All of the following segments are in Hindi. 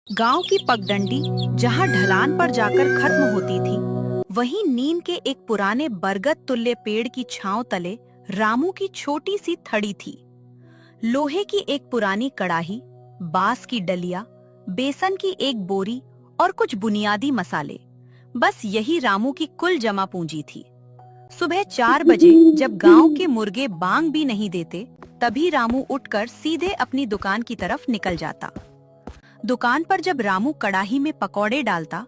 गांव की पगडंडी जहां ढलान पर जाकर खत्म होती थी, वहीं नीम के एक पुराने बरगद तुल्य पेड़ की छांव तले रामू की छोटी सी थड़ी थी। लोहे की एक पुरानी कड़ाही, बांस की डलिया, बेसन की एक बोरी और कुछ बुनियादी मसाले, बस यही रामू की कुल जमा पूंजी थी। सुबह 4 बजे जब गांव के मुर्गे बांग भी नहीं देते, तभी रामू उठकर सीधे अपनी दुकान की तरफ निकल जाता। दुकान पर जब रामू कड़ाही में पकौड़े डालता,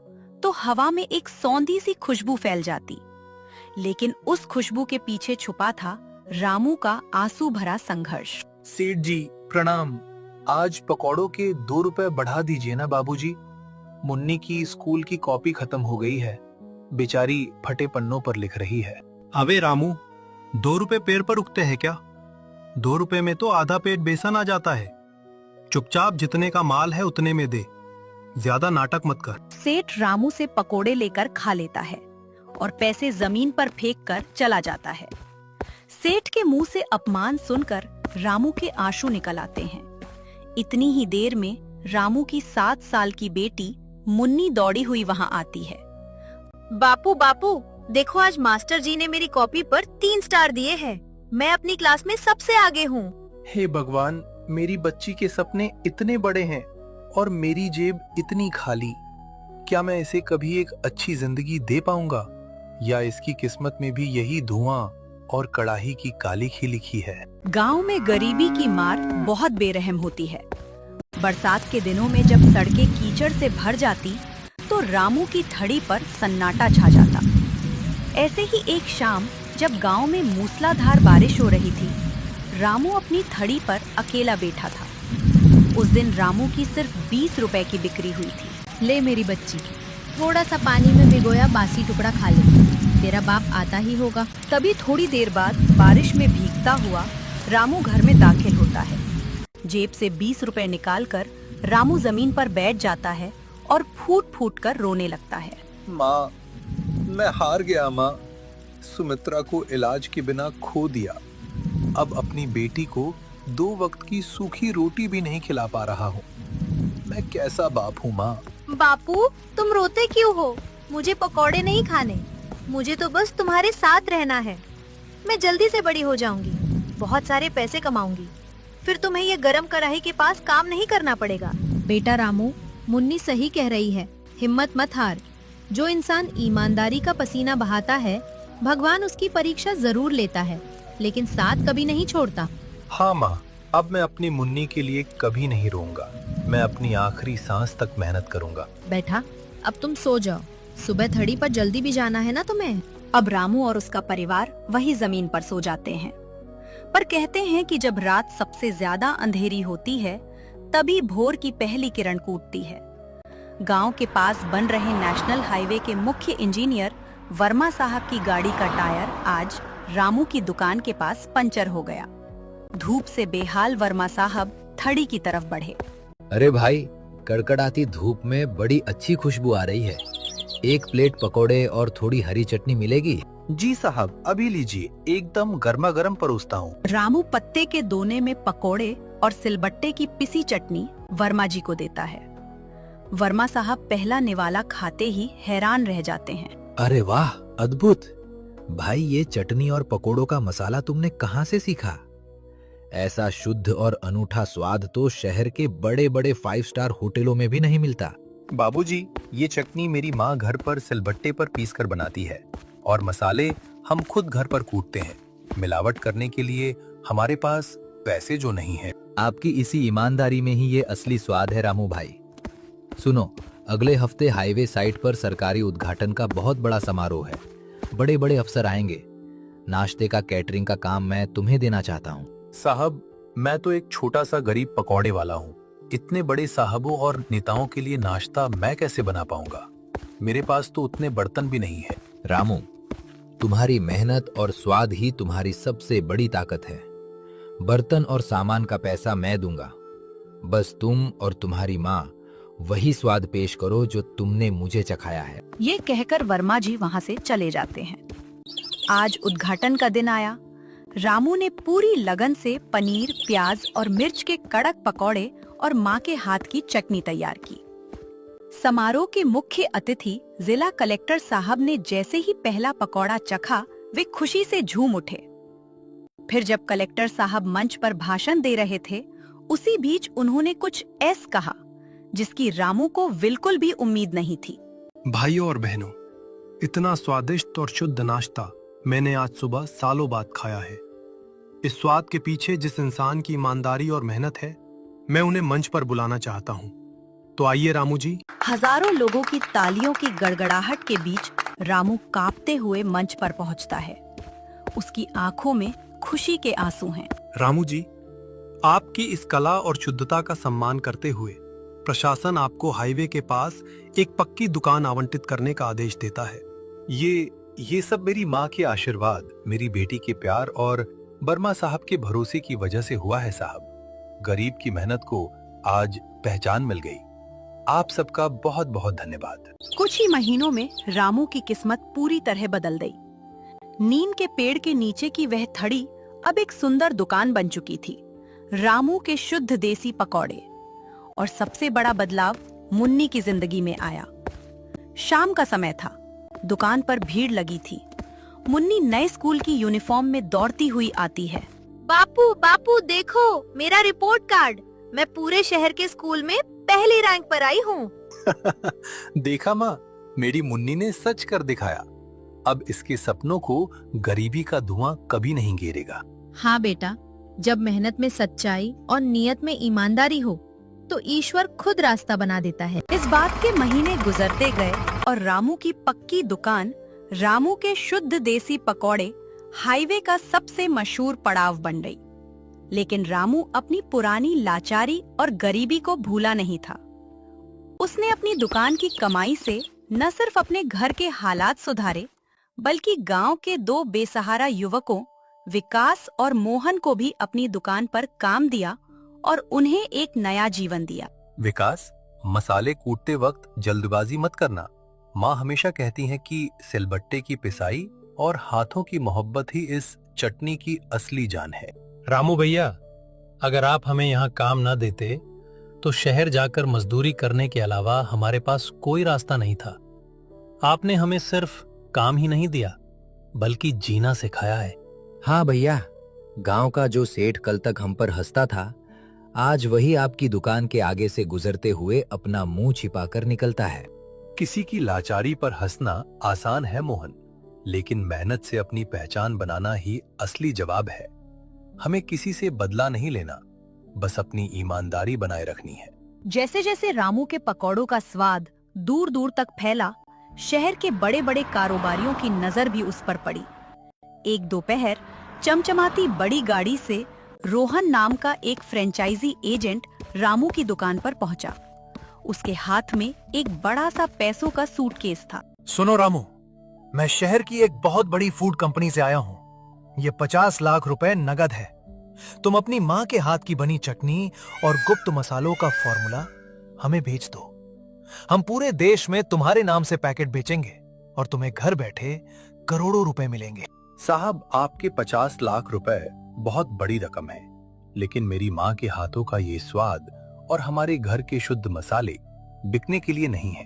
तो हवा में एक सौंधी सी खुशबू फैल जाती। लेकिन उस खुशबू के पीछे छुपा था रामू का आंसू भरा संघर्ष। सेठ जी प्रणाम। आज पकौड़ों के 2 रुपए बढ़ा दीजिए ना बाबूजी। मुन्नी की स्कूल की कॉपी खत्म हो गई है, बेचारी फटे पन्नों पर लिख रही है। अबे रामू, 2 रुपए पेड़ पर उगते हैं क्या? 2 रुपए में तो आधा पेट बेसन आ जाता है। चुपचाप जितने का माल है उतने में दे, ज्यादा नाटक मत कर। सेठ रामू से पकोड़े लेकर खा लेता है और पैसे जमीन पर फेंक कर चला जाता है। सेठ के मुंह से अपमान सुनकर रामू के आंसू निकल आते हैं। इतनी ही देर में रामू की 7 साल की बेटी मुन्नी दौड़ी हुई वहां आती है। बापू बापू, देखो आज मास्टर जी ने मेरी कॉपी पर 3 स्टार दिए हैं। मैं अपनी क्लास में सबसे आगे हूँ। हे भगवान, मेरी बच्ची के सपने इतने बड़े हैं और मेरी जेब इतनी खाली। क्या मैं इसे कभी एक अच्छी जिंदगी दे पाऊंगा, या इसकी किस्मत में भी यही धुआं और कड़ाही की काली खी लिखी है। गांव में गरीबी की मार बहुत बेरहम होती है। बरसात के दिनों में जब सड़कें कीचड़ से भर जाती, तो रामू की थड़ी पर सन्नाटा छा जाता। ऐसे ही एक शाम जब गांव में मूसलाधार बारिश हो रही थी, रामू अपनी थड़ी पर अकेला बैठा था। उस दिन रामू की सिर्फ 20 रुपए की बिक्री हुई थी। ले मेरी बच्ची, थोड़ा सा पानी में भिगोया बासी टुकड़ा खा ले, तेरा बाप आता ही होगा। तभी थोड़ी देर बाद बारिश में भीगता हुआ रामू घर में दाखिल होता है। जेब से 20 रुपए निकालकर रामू जमीन पर बैठ जाता है और फूट फूट कर रोने लगता है। माँ, मैं हार गया माँ। सुमित्रा को इलाज के बिना खो दिया। अब अपनी बेटी को 2 वक्त की सूखी रोटी भी नहीं खिला पा रहा हूँ। मैं कैसा बाप हूँ माँ। बापू, तुम रोते क्यों हो? मुझे पकौड़े नहीं खाने, मुझे तो बस तुम्हारे साथ रहना है। मैं जल्दी से बड़ी हो जाऊंगी, बहुत सारे पैसे कमाऊंगी, फिर तुम्हें ये गरम कढ़ाई के पास काम नहीं करना पड़ेगा। बेटा रामू, मुन्नी सही कह रही है, हिम्मत मत हार। जो इंसान ईमानदारी का पसीना बहाता है, भगवान उसकी परीक्षा जरूर लेता है, लेकिन साथ कभी नहीं छोड़ता। हाँ माँ, अब मैं अपनी मुन्नी के लिए कभी नहीं रोऊंगा। मैं अपनी आखिरी सांस तक मेहनत करूंगा। बेटा, अब तुम सो जाओ, सुबह थड़ी पर जल्दी भी जाना है ना तुम्हें। अब रामू और उसका परिवार वही जमीन पर सो जाते हैं। पर कहते हैं कि जब रात सबसे ज्यादा अंधेरी होती है, तभी भोर की पहली किरण कूटती है। गांव के पास बन रहे नेशनल हाईवे के मुख्य इंजीनियर वर्मा साहब की गाड़ी का टायर आज रामू की दुकान के पास पंचर हो गया। धूप से बेहाल वर्मा साहब थड़ी की तरफ बढ़े। अरे भाई, कड़कड़ाती धूप में बड़ी अच्छी खुशबू आ रही है। 1 प्लेट पकोड़े और थोड़ी हरी चटनी मिलेगी? जी साहब, अभी लीजिए, एकदम गर्मा गर्म परोसता हूँ। रामू पत्ते के दोने में पकोड़े और सिलबट्टे की पिसी चटनी वर्मा जी को देता है। वर्मा साहब पहला निवाला खाते ही हैरान रह जाते हैं। अरे वाह, अद्भुत! भाई, ये चटनी और पकोड़ों का मसाला तुमने कहाँ से सीखा? ऐसा शुद्ध और अनूठा स्वाद तो शहर के बड़े बड़े 5 स्टार होटलों में भी नहीं मिलता। बाबूजी, ये चटनी मेरी माँ घर पर सिलबट्टे पर पीसकर बनाती है और मसाले हम खुद घर पर कूटते हैं। मिलावट करने के लिए हमारे पास पैसे जो नहीं है। आपकी इसी ईमानदारी में ही ये असली स्वाद है रामू भाई। सुनो, अगले हफ्ते हाईवे साइट पर सरकारी उद्घाटन का बहुत बड़ा समारोह है। बड़े बड़े अफसर आएंगे। नाश्ते का कैटरिंग का काम मैं तुम्हें देना चाहता हूँ। साहब, मैं तो एक छोटा सा गरीब पकौड़े वाला हूँ। इतने बड़े साहबों और नेताओं के लिए नाश्ता मैं कैसे बना पाऊंगा? मेरे पास तो उतने बर्तन भी नहीं है। रामू, तुम्हारी मेहनत और स्वाद ही तुम्हारी सबसे बड़ी ताकत है। बर्तन और सामान का पैसा मैं दूंगा। बस तुम और तुम्हारी माँ वही स्वाद पेश करो जो तुमने मुझे चखाया है। ये कहकर वर्मा जी वहां से चले जाते हैं। आज उद्घाटन का दिन आया। रामू ने पूरी लगन से पनीर, प्याज और मिर्च के कड़क पकौड़े और माँ के हाथ की चटनी तैयार की। समारोह के मुख्य अतिथि जिला कलेक्टर साहब ने जैसे ही पहला पकौड़ा चखा, वे खुशी से झूम उठे। फिर जब कलेक्टर साहब मंच पर भाषण दे रहे थे, उसी बीच उन्होंने कुछ ऐसा कहा जिसकी रामू को बिल्कुल भी उम्मीद नहीं थी। भाइयों और बहनों, इतना स्वादिष्ट और शुद्ध नाश्ता मैंने आज सुबह सालों बाद खाया है। इस स्वाद के पीछे जिस इंसान की ईमानदारी और मेहनत है, मैं उन्हें मंच पर बुलाना चाहता हूँ। तो आइए रामू जी। हजारों लोगों की तालियों की गड़गड़ाहट के बीच रामू कांपते हुए मंच पर पहुंचता है। उसकी आंखों में खुशी के आंसू हैं। रामू जी, आपकी इस कला और शुद्धता का सम्मान करते हुए प्रशासन आपको हाईवे के पास एक पक्की दुकान आवंटित करने का आदेश देता है। ये सब मेरी माँ के आशीर्वाद, मेरी बेटी के प्यार और बर्मा साहब के भरोसे की वजह से हुआ है साहब। गरीब की मेहनत को आज पहचान मिल गई। आप सबका बहुत बहुत धन्यवाद। कुछ ही महीनों में रामू की किस्मत पूरी तरह बदल गई। नीम के पेड़ के नीचे की वह थड़ी अब एक सुंदर दुकान बन चुकी थी। रामू के शुद्ध देसी पकौड़े। और सबसे बड़ा बदलाव मुन्नी की जिंदगी में आया। शाम का समय था, दुकान पर भीड़ लगी थी। मुन्नी नए स्कूल की यूनिफॉर्म में दौड़ती हुई आती है। बापू बापू देखो मेरा रिपोर्ट कार्ड, मैं पूरे शहर के स्कूल में पहली रैंक पर आई हूँ। देखा माँ, मेरी मुन्नी ने सच कर दिखाया। अब इसके सपनों को गरीबी का धुआं कभी नहीं घेरेगा। हाँ बेटा, जब मेहनत में सच्चाई और नियत में ईमानदारी हो तो ईश्वर खुद रास्ता बना देता है। इस बात के महीने गुजरते गए और रामू की पक्की दुकान, रामू के शुद्ध देसी पकौड़े हाईवे का सबसे मशहूर पड़ाव बन गई। लेकिन रामू अपनी पुरानी लाचारी और गरीबी को भूला नहीं था। उसने अपनी दुकान की कमाई से न सिर्फ अपने घर के हालात सुधारे, बल्कि गांव के 2 बेसहारा युवकों विकास और मोहन को भी अपनी दुकान पर काम दिया और उन्हें एक नया जीवन दिया। विकास, मसाले कूटते वक्त जल्दबाजी मत करना। माँ हमेशा कहती हैं कि सिलबट्टे की पिसाई और हाथों की मोहब्बत ही इस चटनी की असली जान है। रामू भैया, अगर आप हमें यहाँ काम न देते तो शहर जाकर मजदूरी करने के अलावा हमारे पास कोई रास्ता नहीं था। आपने हमें सिर्फ काम ही नहीं दिया, बल्कि जीना सिखाया है। हाँ भैया, गांव का जो सेठ कल तक हम पर हंसता था, आज वही आपकी दुकान के आगे से गुजरते हुए अपना मुंह छिपाकर निकलता है। किसी की लाचारी पर हंसना आसान है मोहन, लेकिन मेहनत से अपनी पहचान बनाना ही असली जवाब है। हमें किसी से बदला नहीं लेना, बस अपनी ईमानदारी बनाए रखनी है। जैसे जैसे रामू के पकौड़ों का स्वाद दूर दूर तक फैला, शहर के बड़े बड़े कारोबारियों की नजर भी उस पर पड़ी। एक दोपहर चमचमाती बड़ी गाड़ी से रोहन नाम का एक फ्रेंचाइजी एजेंट रामू की दुकान पर पहुंचा। उसके हाथ में एक बड़ा सा पैसों का सूटकेस था। सुनो रामू, मैं शहर की एक बहुत बड़ी फूड कंपनी से आया हूँ। ये 50 लाख रुपए नगद है। तुम अपनी माँ के हाथ की बनी चटनी और गुप्त मसालों का फॉर्मूला हमें भेज दो। हम पूरे देश में तुम्हारे नाम से पैकेट बेचेंगे और तुम्हें घर बैठे करोड़ों रुपए मिलेंगे। साहब, आपके 50 लाख रुपए बहुत बड़ी रकम है, लेकिन मेरी माँ के हाथों का ये स्वाद और हमारे घर के शुद्ध मसाले बिकने के लिए नहीं है।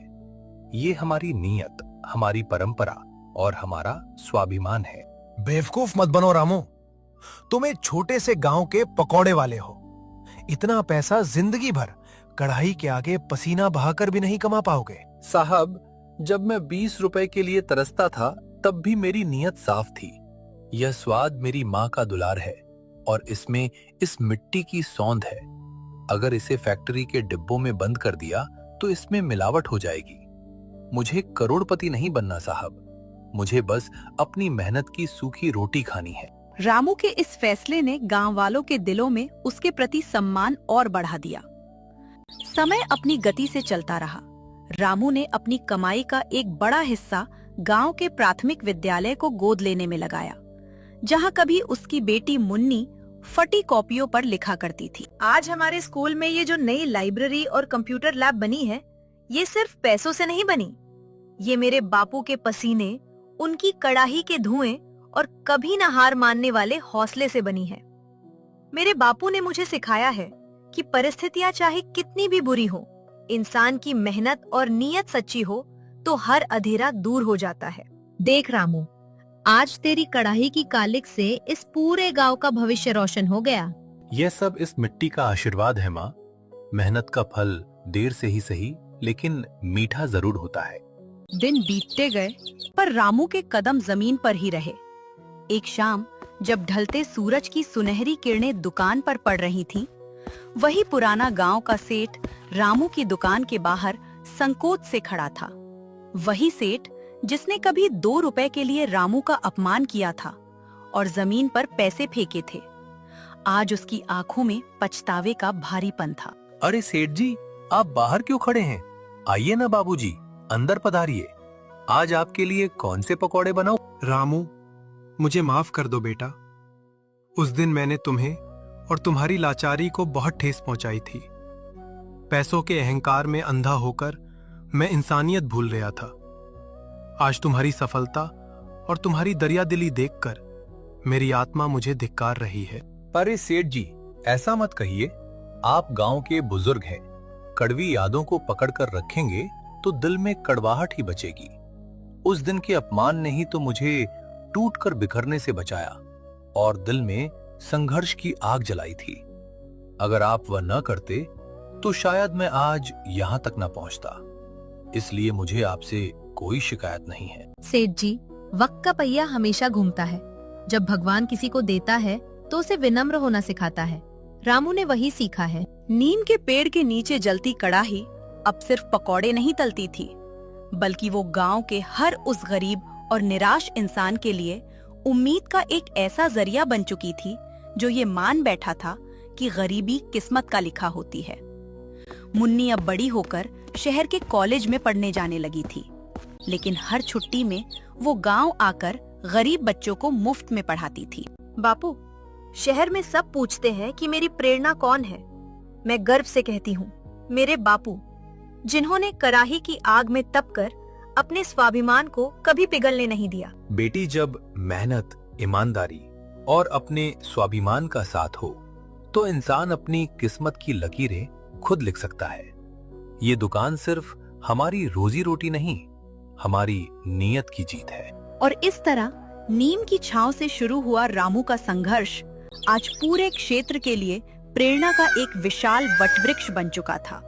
ये हमारी नीयत, हमारी परंपरा और हमारा स्वाभिमान है। बेवकूफ मत बनो रामू, तुम एक छोटे से गांव के पकौड़े वाले हो। इतना पैसा जिंदगी भर कढ़ाई के आगे पसीना बहाकर भी नहीं कमा पाओगे। साहब, जब मैं 20 रुपए के लिए तरसता था, तब भी मेरी नीयत साफ थी। यह स्वाद मेरी माँ का दुलार है और इसमें इस मिट्टी की सौंध है। अगर इसे फैक्ट्री के डिब्बों में बंद कर दिया तो इसमें मिलावट हो जाएगी। मुझे करोड़पति नहीं बनना साहब, मुझे बस अपनी मेहनत की सूखी रोटी खानी है। रामू के इस फैसले ने गांव वालों के दिलों में उसके प्रति सम्मान और बढ़ा दिया। समय अपनी गति से चलता रहा। रामू ने अपनी कमाई का एक बड़ा हिस्सा गांव के प्राथमिक विद्यालय को गोद लेने में लगाया, जहां कभी उसकी बेटी मुन्नी फटी कॉपियों पर लिखा करती थी। आज हमारे स्कूल में ये जो नई लाइब्रेरी और कंप्यूटर लैब बनी है, ये सिर्फ पैसों से नहीं बनी। ये मेरे बापू के पसीने, उनकी कड़ाही के धुएं और कभी न हार मानने वाले हौसले से बनी है। मेरे बापू ने मुझे सिखाया है कि परिस्थितियां चाहे कितनी भी बुरी हो, इंसान की मेहनत और नीयत सच्ची हो तो हर अंधेरा दूर हो जाता है। देख रामू, आज तेरी कढ़ाई की कालिक से इस पूरे गांव का भविष्य रोशन हो गया। यह सब इस मिट्टी का आशीर्वाद है माँ। मेहनत का फल देर से ही सही, लेकिन मीठा जरूर होता है। दिन बीतते गए पर रामू के कदम जमीन पर ही रहे। एक शाम जब ढलते सूरज की सुनहरी किरणें दुकान पर पड़ रही थीं, वही पुराना गांव का सेठ रामू की दुकान के बाहर संकोच से खड़ा था। वही सेठ जिसने कभी 2 रुपए के लिए रामू का अपमान किया था और जमीन पर पैसे फेंके थे। आज उसकी आंखों में पछतावे का भारीपन था। अरे सेठ जी, आप बाहर क्यों खड़े हैं? आइए ना बाबूजी, अंदर पधारिए। आज आपके लिए कौन से पकौड़े बनाऊं? रामू, मुझे माफ कर दो बेटा। उस दिन मैंने तुम्हें और तुम्हारी लाचारी को बहुत ठेस पहुंचाई थी। पैसों के अहंकार में अंधा होकर मैं इंसानियत भूल गया था। आज तुम्हारी सफलता और तुम्हारी दरियादिली देखकर मेरी आत्मा मुझे धिक्कार रही है। अरे सेठ जी, ऐसा मत कहिए। आप गांव के बुजुर्ग हैं। कड़वी यादों को पकड़कर रखेंगे तो दिल में कड़वाहट ही बचेगी। उस दिन के अपमान ने ही तो मुझे टूटकर बिखरने से बचाया और दिल में संघर्ष की आग जलाई थी। अगर आप वह न करते तो शायद मैं आज यहां तक न पहुंचता। इसलिए मुझे आपसे कोई शिकायत नहीं है। सेठ जी, वक्त का पहिया हमेशा घूमता है। जब भगवान किसी को देता है तो उसे विनम्र होना सिखाता है। रामू ने वही सीखा है। नीम के पेड़ के नीचे जलती कड़ाही अब सिर्फ पकौड़े नहीं तलती थी, बल्कि वो गांव के हर उस गरीब और निराश इंसान के लिए उम्मीद का एक ऐसा जरिया बन चुकी थी जो ये मान बैठा था कि गरीबी किस्मत का लिखा होती है। मुन्नी अब बड़ी होकर शहर के कॉलेज में पढ़ने जाने लगी थी, लेकिन हर छुट्टी में वो गांव आकर गरीब बच्चों को मुफ्त में पढ़ाती थी। बापू, शहर में सब पूछते हैं कि मेरी प्रेरणा कौन है। मैं गर्व से कहती हूँ, मेरे बापू, जिन्होंने कराही की आग में तपकर अपने स्वाभिमान को कभी पिघलने नहीं दिया। बेटी, जब मेहनत, ईमानदारी और अपने स्वाभिमान का साथ हो तो इंसान अपनी किस्मत की लकीरें खुद लिख सकता है। ये दुकान सिर्फ हमारी रोजी रोटी नहीं, हमारी नीयत की जीत है। और इस तरह नीम की छांव से शुरू हुआ रामू का संघर्ष आज पूरे क्षेत्र के लिए प्रेरणा का एक विशाल वटवृक्ष बन चुका था।